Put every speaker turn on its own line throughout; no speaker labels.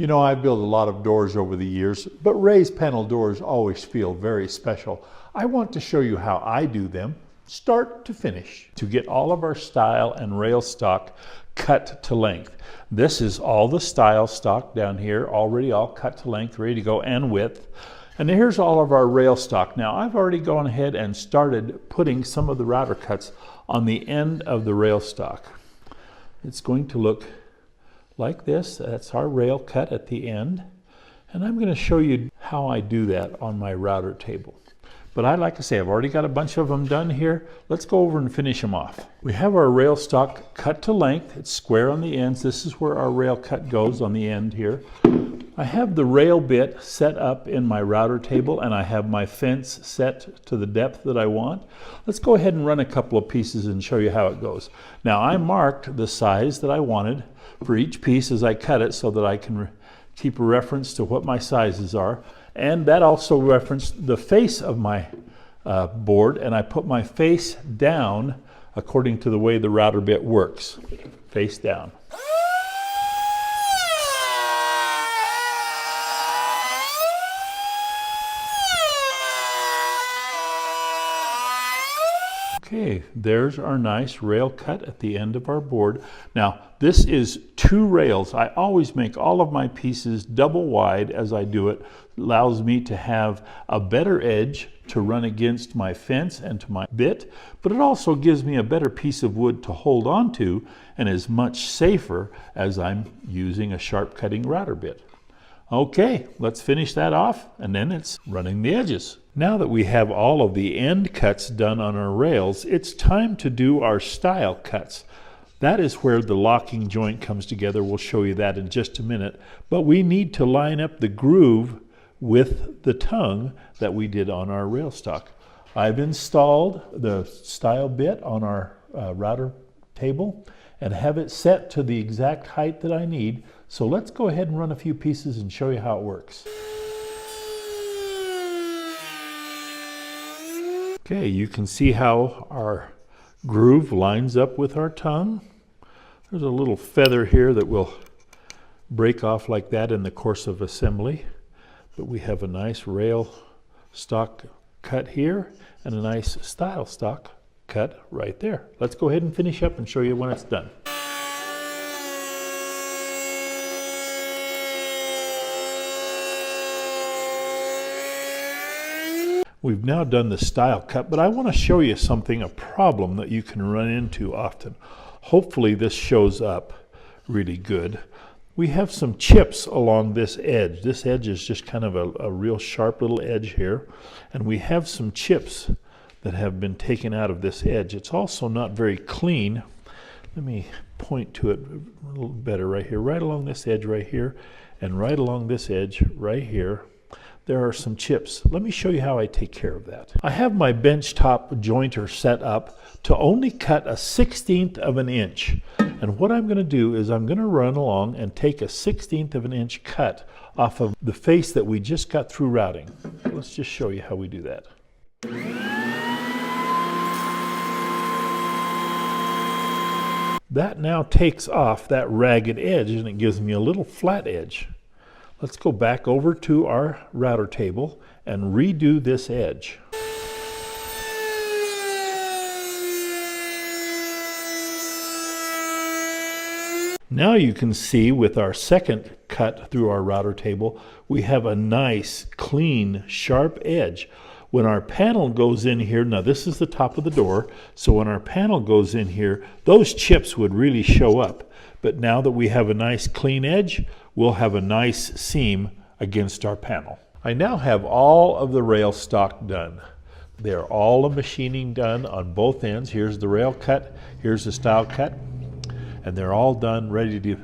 You know, I've built a lot of doors over the years, but raised panel doors always feel very special. I want to show you how I do them, start to finish, to get all of our stile and rail stock cut to length. This is all the stile stock down here, already all cut to length, ready to go, and width. And here's all of our rail stock. Now, I've already gone ahead and started putting some of the router cuts on the end of the rail stock. It's going to look like this. That's our rail cut at the end. And I'm going to show you how I do that on my router table. But like I say, I've already got a bunch of them done here. Let's go over and finish them off. We have our rail stock cut to length. It's square on the ends. This is where our rail cut goes on the end here. I have the rail bit set up in my router table, and I have my fence set to the depth that I want. Let's go ahead and run a couple of pieces and show you how it goes. Now, I marked the size that I wanted for each piece as I cut it so that I can keep a reference to what my sizes are. And that also referenced the face of my board, and I put my face down according to the way the router bit works. Face down. Okay, there's our nice rail cut at the end of our board. Now, this is 2 rails. I always make all of my pieces double wide as I do it. It allows me to have a better edge to run against my fence and to my bit, but it also gives me a better piece of wood to hold on to and is much safer as I'm using a sharp cutting router bit. Okay, let's finish that off, and then it's running the edges. Now that we have all of the end cuts done on our rails, it's time to do our stile cuts. That is where the locking joint comes together. We'll show you that in just a minute. But we need to line up the groove with the tongue that we did on our rail stock. I've installed the stile bit on our router table and have it set to the exact height that I need. So let's go ahead and run a few pieces and show you how it works. Okay, you can see how our groove lines up with our tongue. There's a little feather here that will break off like that in the course of assembly. But we have a nice rail stock cut here and a nice stile stock cut right there. Let's go ahead and finish up and show you when it's done. We've now done the stile cut, but I want to show you something, a problem that you can run into often. Hopefully this shows up really good. We have some chips along this edge. This edge is just kind of a real sharp little edge here. And we have some chips that have been taken out of this edge. It's also not very clean. Let me point to it a little better right here. Right along this edge right here, and right along this edge right here, there are some chips. Let me show you how I take care of that. I have my bench top jointer set up to only cut a 1/16 of an inch. And what I'm going to do is I'm going to run along and take a 1/16 of an inch cut off of the face that we just got through routing. Let's just show you how we do that. That now takes off that ragged edge and it gives me a little flat edge. Let's go back over to our router table and redo this edge. Now you can see with our second cut through our router table, we have a nice, clean, sharp edge. When our panel goes in here, now this is the top of the door, so when our panel goes in here, those chips would really show up. But now that we have a nice clean edge, we'll have a nice seam against our panel. I now have all of the rail stock done. They're all the machining done on both ends. Here's the rail cut, here's the stile cut, and they're all done, ready to do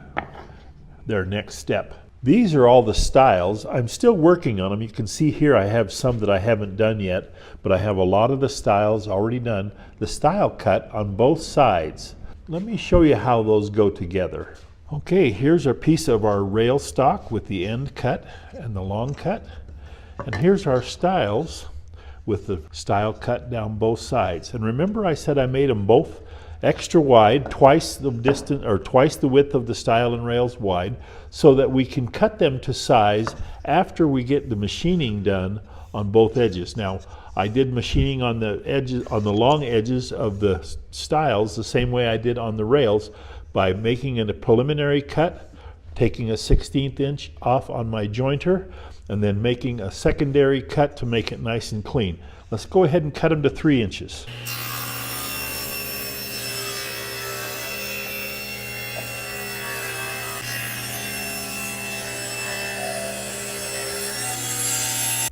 their next step. These are all the stiles. I'm still working on them. You can see here I have some that I haven't done yet, but I have a lot of the stiles already done. The stile cut on both sides. Let me show you how those go together. Okay, here's a piece of our rail stock with the end cut and the long cut. And here's our stiles with the stile cut down both sides. And remember I said I made them both extra wide, twice the distance or twice the width of the stile and rails wide, so that we can cut them to size after we get the machining done on both edges. Now, I did machining on the edges, on the long edges of the stiles, the same way I did on the rails, by making a preliminary cut, taking a 1/16 inch off on my jointer, and then making a secondary cut to make it nice and clean. Let's go ahead and cut them to 3 inches.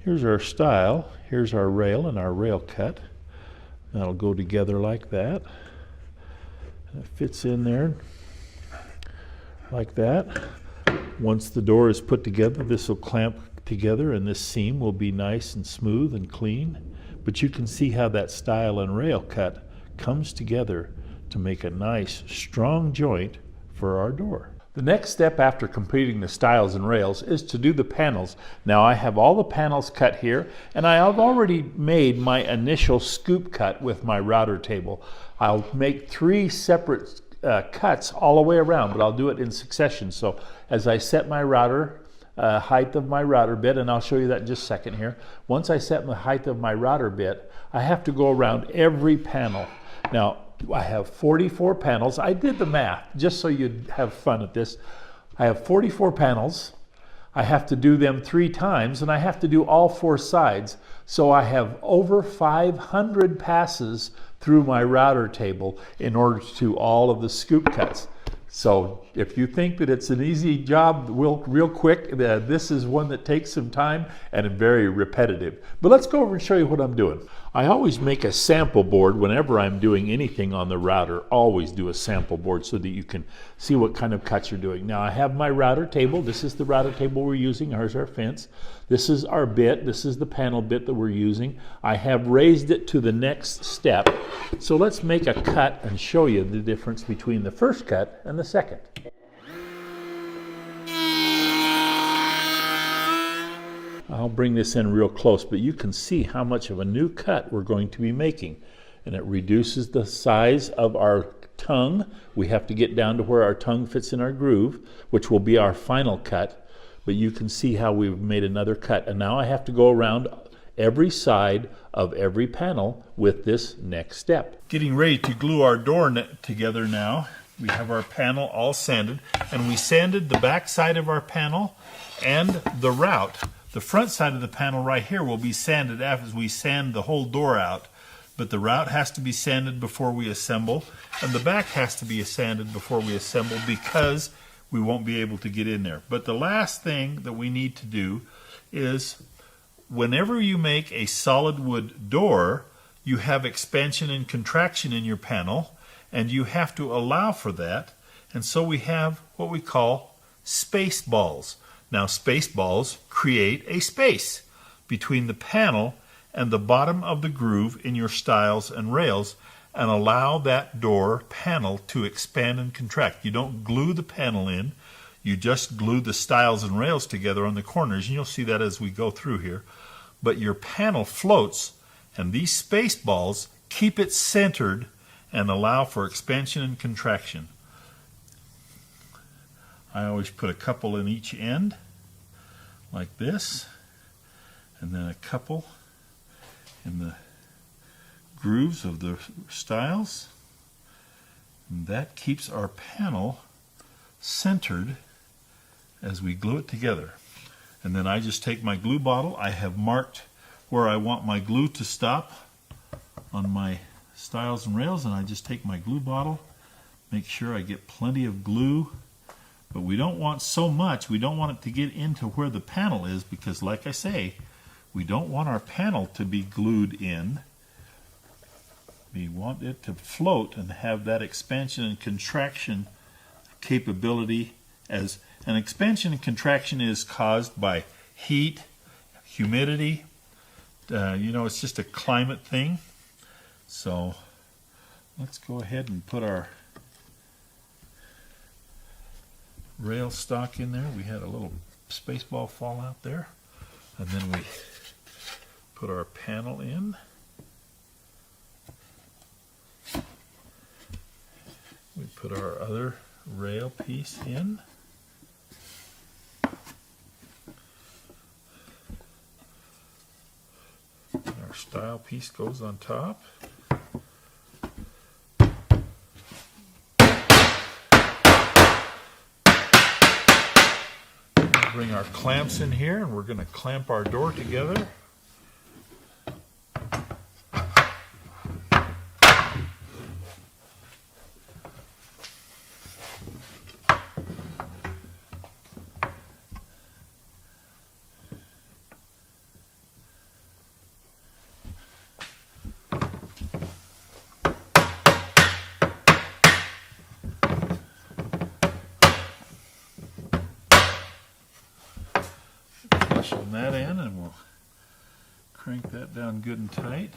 Here's our stile, here's our rail and our rail cut. That'll go together like that. It fits in there like that. Once the door is put together, this will clamp together and this seam will be nice and smooth and clean. But you can see how that stile and rail cut comes together to make a nice, strong joint for our door. The next step after completing the stiles and rails is to do the panels. Now I have all the panels cut here, and I have already made my initial scoop cut with my router table. I'll make 3 separate cuts all the way around, but I'll do it in succession. So as I set my router, height of my router bit, and I'll show you that in just a second here. Once I set the height of my router bit, I have to go around every panel. Now, I have 44 panels. I did the math just so you'd have fun at this. I have 44 panels. I have to do them 3 times, and I have to do all 4 sides. So I have over 500 passes through my router table in order to do all of the scoop cuts. So if you think that it's an easy job real quick, this is one that takes some time and is very repetitive. But let's go over and show you what I'm doing. I always make a sample board whenever I'm doing anything on the router. Always do a sample board so that you can see what kind of cuts you're doing. Now I have my router table. This is the router table we're using. Here's our fence. This is our bit. This is the panel bit that we're using. I have raised it to the next step. So let's make a cut and show you the difference between the first cut and the second. I'll bring this in real close, but you can see how much of a new cut we're going to be making. And it reduces the size of our tongue. We have to get down to where our tongue fits in our groove, which will be our final cut. But you can see how we've made another cut. And now I have to go around every side of every panel with this next step. Getting ready to glue our door together now. We have our panel all sanded, and we sanded the back side of our panel and the route. The front side of the panel right here will be sanded after we sand the whole door out, but the route has to be sanded before we assemble, and the back has to be sanded before we assemble because we won't be able to get in there. But the last thing that we need to do is whenever you make a solid wood door, you have expansion and contraction in your panel, and you have to allow for that, and so we have what we call space balls. Now, space balls create a space between the panel and the bottom of the groove in your stiles and rails and allow that door panel to expand and contract. You don't glue the panel in, you just glue the stiles and rails together on the corners, and you'll see that as we go through here. But your panel floats, and these space balls keep it centered and allow for expansion and contraction. I always put a couple in each end, like this, and then a couple in the grooves of the stiles. And that keeps our panel centered as we glue it together. And then I just take my glue bottle. I have marked where I want my glue to stop on my stiles and rails, and I just take my glue bottle, make sure I get plenty of glue. But we don't want so much, we don't want it to get into where the panel is, because like I say, we don't want our panel to be glued in. We want it to float and have that expansion and contraction capability. As an expansion and contraction is caused by heat, humidity, it's just a climate thing. So let's go ahead and put our rail stock in there. We had a little space ball fall out there, and then we put our panel in, We put our other rail piece in. And our stile piece goes on top. Bring our clamps in here, and we're going to clamp our door together. On that end, and we'll crank that down good and tight.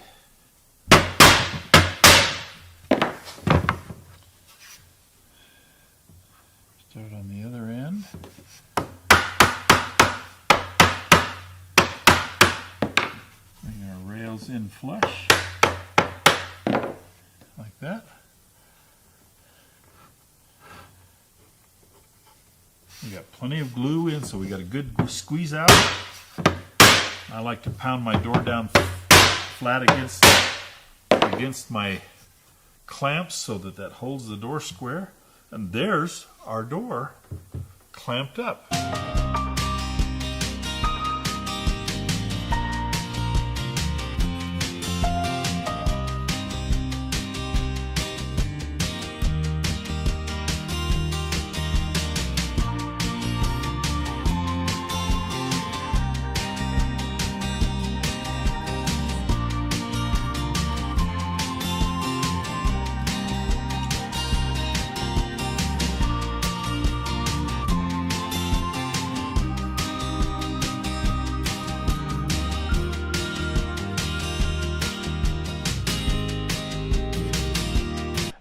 Start on the other end. Bring our rails in flush, like that. We got plenty of glue in, so we got a good squeeze out. I like to pound my door down flat against my clamps so that holds the door square. And there's our door clamped up.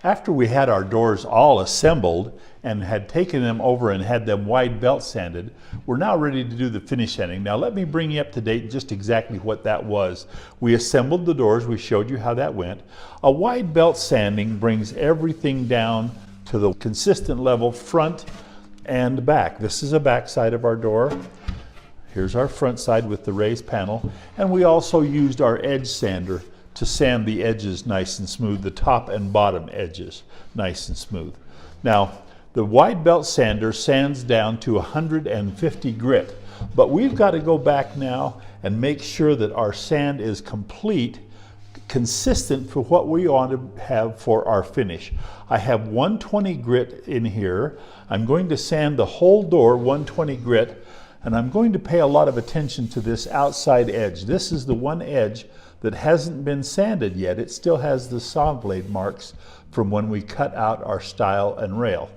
After we had our doors all assembled and had taken them over and had them wide belt sanded, we're now ready to do the finish sanding. Now let me bring you up to date just exactly what that was. We assembled the doors, we showed you how that went. A wide belt sanding brings everything down to the consistent level front and back. This is a back side of our door. Here's our front side with the raised panel, and we also used our edge sander to sand the edges nice and smooth, the top and bottom edges nice and smooth. Now, the wide belt sander sands down to 150 grit, but we've got to go back now and make sure that our sand is complete, consistent for what we want to have for our finish. I have 120 grit in here. I'm going to sand the whole door 120 grit, and I'm going to pay a lot of attention to this outside edge. This is the one edge that hasn't been sanded yet. It still has the saw blade marks from when we cut out our stile and rail.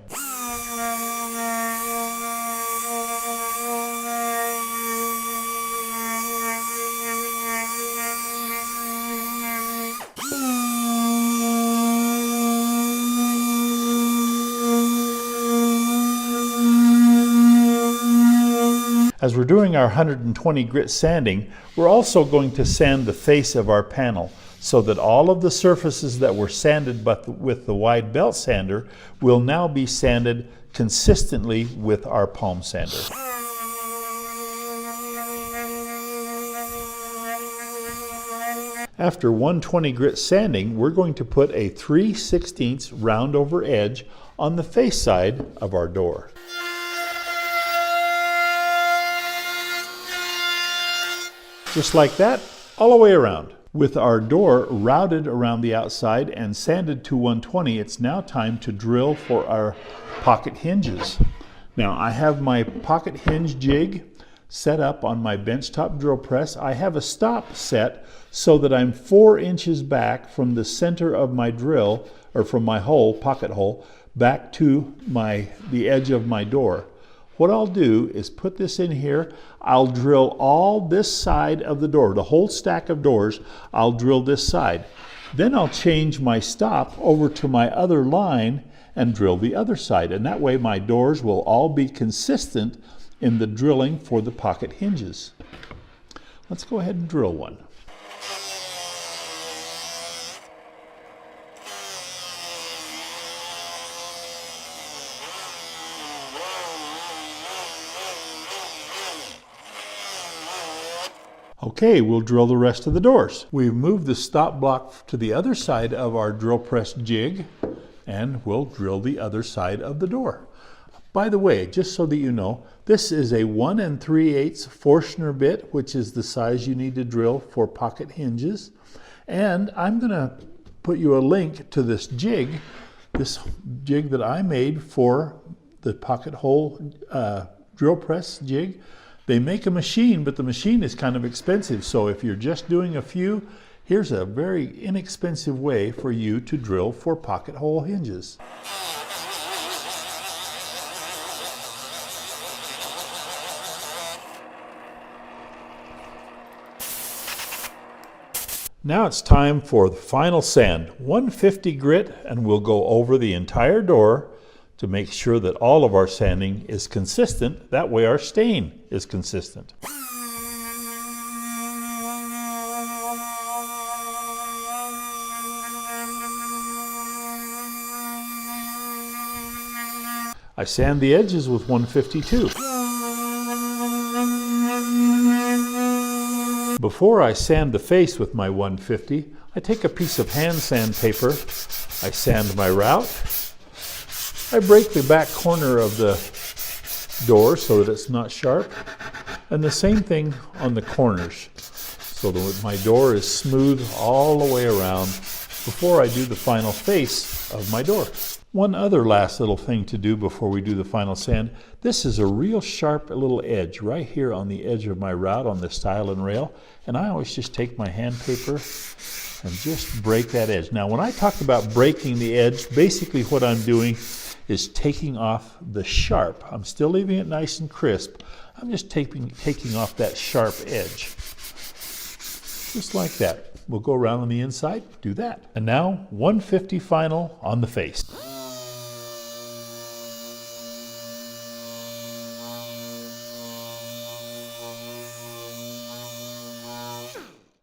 As we're doing our 120 grit sanding, we're also going to sand the face of our panel so that all of the surfaces that were sanded with the wide belt sander will now be sanded consistently with our palm sander. After 120 grit sanding, we're going to put a 3/16 round over edge on the face side of our door. Just like that, all the way around. With our door routed around the outside and sanded to 120, it's now time to drill for our pocket hinges. Now, I have my pocket hinge jig set up on my benchtop drill press. I have a stop set so that I'm 4 inches back from the center of my drill, or from my hole, pocket hole, back to the edge of my door. What I'll do is put this in here. I'll drill all this side of the door, the whole stack of doors, I'll drill this side. Then I'll change my stop over to my other line and drill the other side. And that way my doors will all be consistent in the drilling for the pocket hinges. Let's go ahead and drill one. Okay, we'll drill the rest of the doors. We've moved the stop block to the other side of our drill press jig, and we'll drill the other side of the door. By the way, just so that you know, this is a 1 3/8 Forstner bit, which is the size you need to drill for pocket hinges. And I'm going to put you a link to this jig that I made for the pocket hole drill press jig. They make a machine, but the machine is kind of expensive. So if you're just doing a few, here's a very inexpensive way for you to drill for pocket hole hinges. Now it's time for the final sand, 150 grit, and we'll go over the entire door to make sure that all of our sanding is consistent. That way our stain is consistent. I sand the edges with 152. Before I sand the face with my 150, I take a piece of hand sandpaper, I sand my route, I break the back corner of the door so that it's not sharp, and the same thing on the corners, so that my door is smooth all the way around before I do the final face of my door. One other last little thing to do before we do the final sand. This is a real sharp little edge right here on the edge of my route on the stile and rail, and I always just take my hand paper and just break that edge. Now when I talk about breaking the edge, basically what I'm doing is taking off the sharp. I'm still leaving it nice and crisp. I'm just taking off that sharp edge. Just like that. We'll go around on the inside, do that. And now 150 final on the face.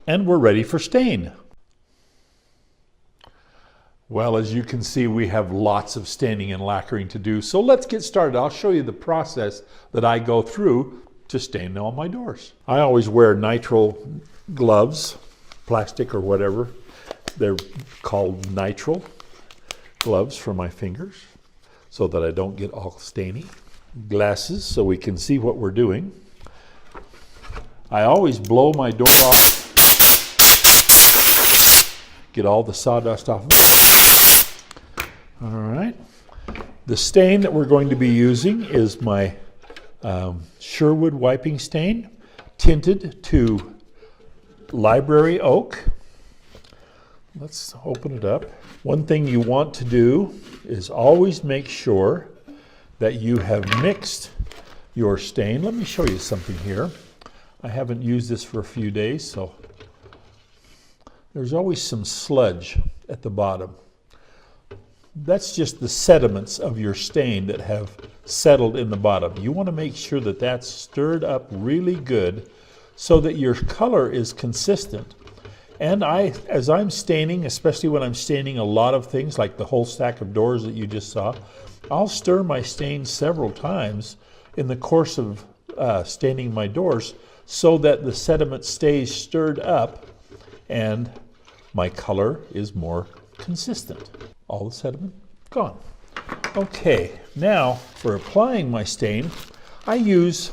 And we're ready for stain. Well, as you can see, we have lots of staining and lacquering to do. So let's get started. I'll show you the process that I go through to stain all my doors. I always wear nitrile gloves, plastic or whatever. They're called nitrile gloves for my fingers so that I don't get all stainy. Glasses so we can see what we're doing. I always blow my door off. Get all the sawdust off. All right. The stain that we're going to be using is my Sherwood wiping stain, tinted to library oak. Let's open it up. One thing you want to do is always make sure that you have mixed your stain. Let me show you something here. I haven't used this for a few days, so there's always some sludge at the bottom. That's just the sediments of your stain that have settled in the bottom. You want to make sure that that's stirred up really good so that your color is consistent. And as I'm staining, especially when I'm staining a lot of things like the whole stack of doors that you just saw, I'll stir my stain several times in the course of staining my doors so that the sediment stays stirred up and my color is more consistent. All the sediment gone. Okay, now for applying my stain, I use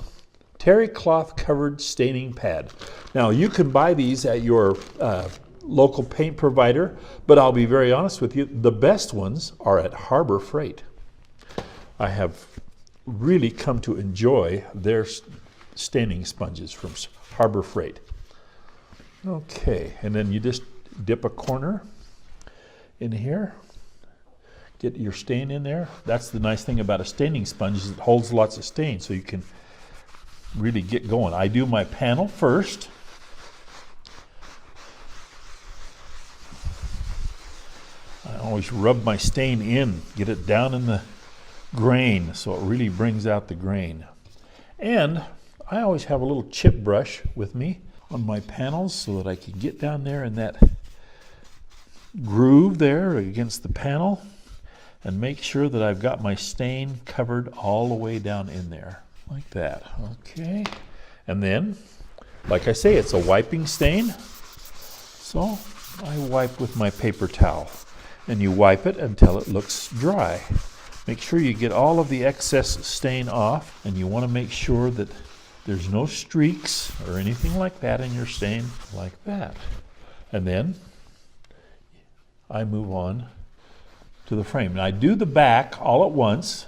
terry cloth covered staining pad. Now you can buy these at your local paint provider, but I'll be very honest with you, the best ones are at Harbor Freight. I have really come to enjoy their staining sponges from Harbor Freight. Okay, and then you just dip a corner in here, get your stain in there. That's the nice thing about a staining sponge, is it holds lots of stain, so you can really get going. I do my panel first. I always rub my stain in, get it down in the grain so it really brings out the grain. And I always have a little chip brush with me on my panels so that I can get down there in that groove there against the panel and make sure that I've got my stain covered all the way down in there like that. Okay, and then Like I say, it's a wiping stain. So I wipe with my paper towel. And you wipe it until it looks dry. Make sure you get all of the excess stain off, and you want to make sure that there's no streaks or anything like that in your stain, like that. And then I move on to the frame. Now I do the back all at once,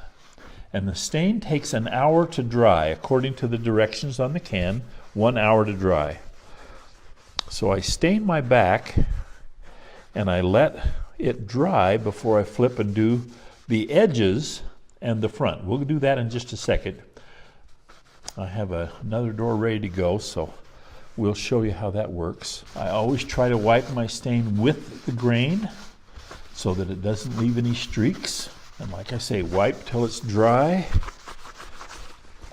and the stain takes an hour to dry, according to the directions on the can, 1 hour to dry. So I stain my back, and I let it dry before I flip and do the edges and the front. We'll do that in just a second. I have another door ready to go, so we'll show you how that works. I always try to wipe my stain with the grain so that it doesn't leave any streaks. And like I say, wipe till it's dry.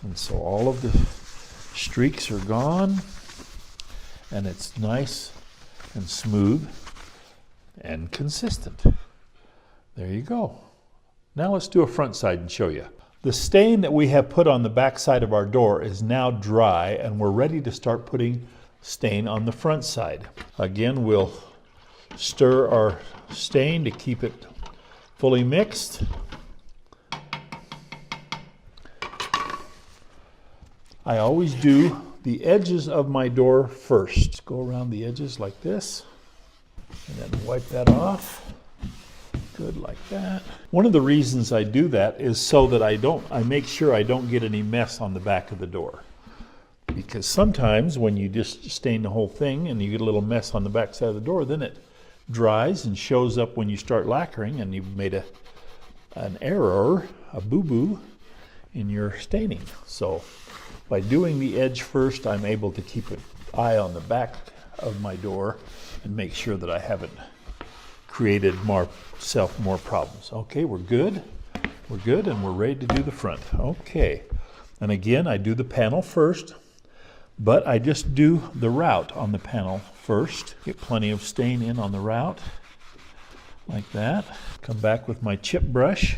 And so all of the streaks are gone, and it's nice and smooth and consistent. There you go. Now let's do a front side and show you. The stain that we have put on the back side of our door is now dry, and we're ready to start putting stain on the front side. Again, we'll stir our stain to keep it fully mixed. I always do the edges of my door first. Go around the edges like this, and then wipe that off. Good, like that. One of the reasons I do that is so that I make sure I don't get any mess on the back of the door. Because sometimes when you just stain the whole thing and you get a little mess on the back side of the door, then it dries and shows up when you start lacquering, and you've made an error, a boo-boo in your staining. So by doing the edge first, I'm able to keep an eye on the back of my door and make sure that I haven't created more problems. Okay, we're good. We're good, and we're ready to do the front. Okay, and again, I do the panel first, but I just do the route on the panel first. Get plenty of stain in on the route, like that. Come back with my chip brush.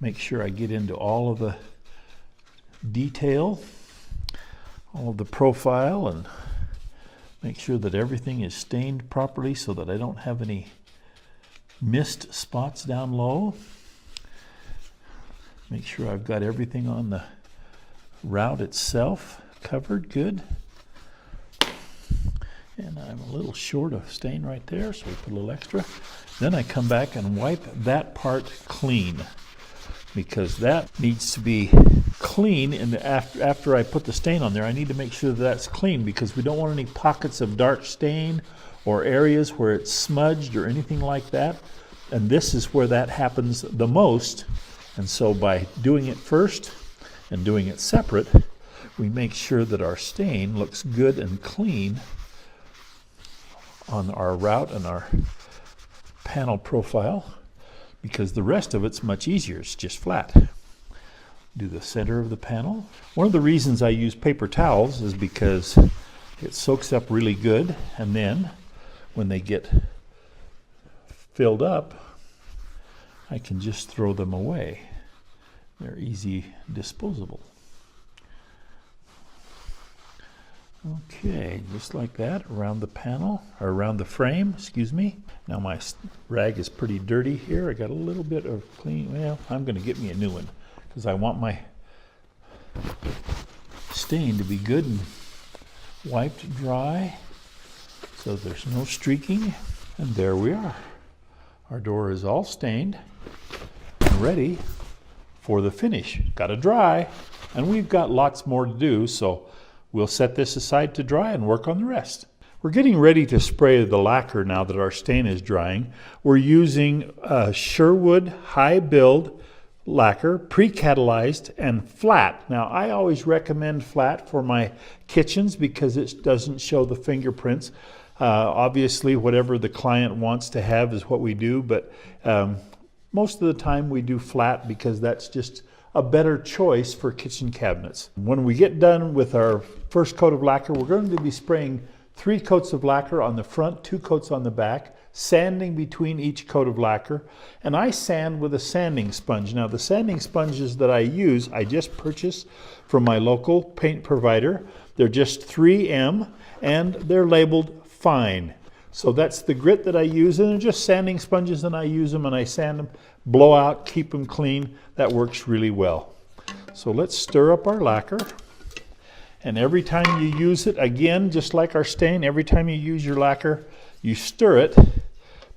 Make sure I get into all of the detail, all of the profile, and make sure that everything is stained properly so that I don't have any missed spots down low. Make sure I've got everything on the route itself covered good. And I'm a little short of stain right there, so we put a little extra. Then I come back and wipe that part clean, because that needs to be clean. And after I put the stain on there, I need to make sure that that's clean, because we don't want any pockets of dark stain or areas where it's smudged or anything like that. And this is where that happens the most. And so by doing it first and doing it separate, we make sure that our stain looks good and clean on our route and our panel profile, because the rest of it's much easier. It's just flat. Do the center of the panel. One of the reasons I use paper towels is because it soaks up really good, and then when they get filled up, I can just throw them away. They're easy disposable. Okay, just like that around the panel, or around the frame, excuse me. Now my rag is pretty dirty here. I got a little bit of clean. Well, I'm going to get me a new one, because I want my stain to be good and wiped dry so there's no streaking. And there we are. Our door is all stained and ready for the finish. Got to dry, and we've got lots more to do, so we'll set this aside to dry and work on the rest. We're getting ready to spray the lacquer now that our stain is drying. We're using Sherwood high build lacquer, pre-catalyzed and flat. Now I always recommend flat for my kitchens because it doesn't show the fingerprints. Obviously whatever the client wants to have is what we do, but most of the time we do flat because that's just a better choice for kitchen cabinets. When we get done with our first coat of lacquer, we're going to be spraying 3 coats of lacquer on the front, 2 coats on the back, sanding between each coat of lacquer, and I sand with a sanding sponge. Now the sanding sponges that I use, I just purchased from my local paint provider. They're just 3M and they're labeled fine. So that's the grit that I use, and they're just sanding sponges, and I use them and I sand them, blow out, keep them clean. That works really well. So let's stir up our lacquer. And every time you use it, again, just like our stain, every time you use your lacquer, you stir it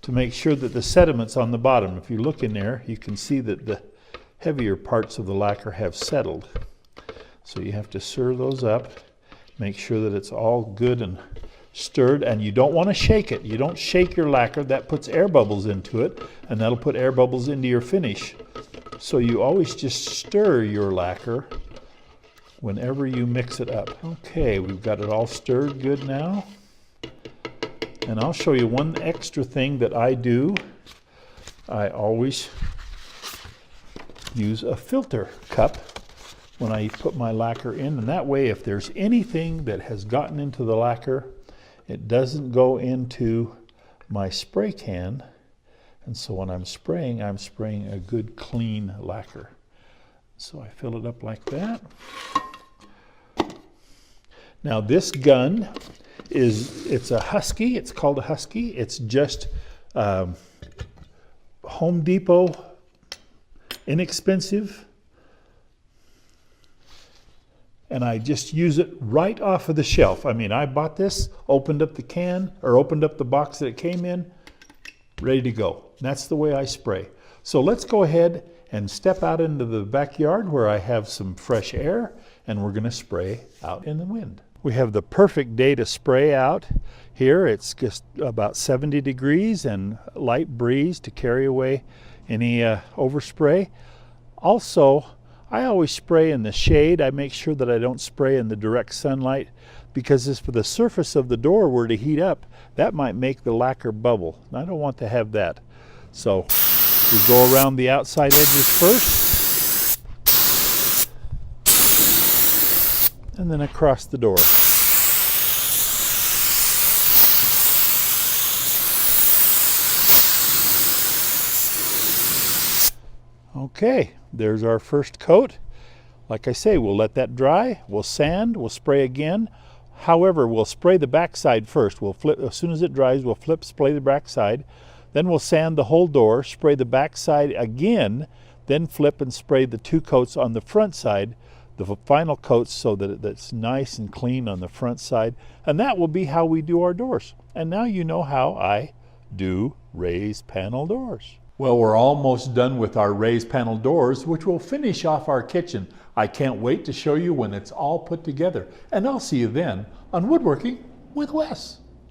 to make sure that the sediment's on the bottom. If you look in there, you can see that the heavier parts of the lacquer have settled. So you have to stir those up, make sure that it's all good and stirred, and you don't want to shake it. You don't shake your lacquer. That puts air bubbles into it, and that'll put air bubbles into your finish. So you always just stir your lacquer whenever you mix it up. Okay, we've got it all stirred good now. And I'll show you one extra thing that I do. I always use a filter cup when I put my lacquer in, and that way if there's anything that has gotten into the lacquer, it doesn't go into my spray can. And so when I'm spraying a good clean lacquer. So I fill it up like that. Now this gun it's a Husky. It's called a Husky. It's just Home Depot, inexpensive. And I just use it right off of the shelf. I mean, I bought this, opened up the can, or opened up the box that it came in, ready to go. That's the way I spray. So let's go ahead and step out into the backyard where I have some fresh air, and we're going to spray out in the wind. We have the perfect day to spray out here. It's just about 70 degrees and light breeze to carry away any overspray. Also, I always spray in the shade. I make sure that I don't spray in the direct sunlight, because if the surface of the door were to heat up, that might make the lacquer bubble. And I don't want to have that. So we go around the outside edges first, and then across the door. Okay, there's our first coat. Like I say, we'll let that dry, we'll sand, we'll spray again. However, we'll spray the backside first. We'll flip, as soon as it dries, we'll flip, spray the backside. Then we'll sand the whole door, spray the backside again, then flip and spray the 2 coats on the front side, the final coats, so that it's nice and clean on the front side. And that will be how we do our doors. And now you know how I do raised panel doors. Well, we're almost done with our raised panel doors, which will finish off our kitchen. I can't wait to show you when it's all put together. And I'll see you then on Woodworking with Wes.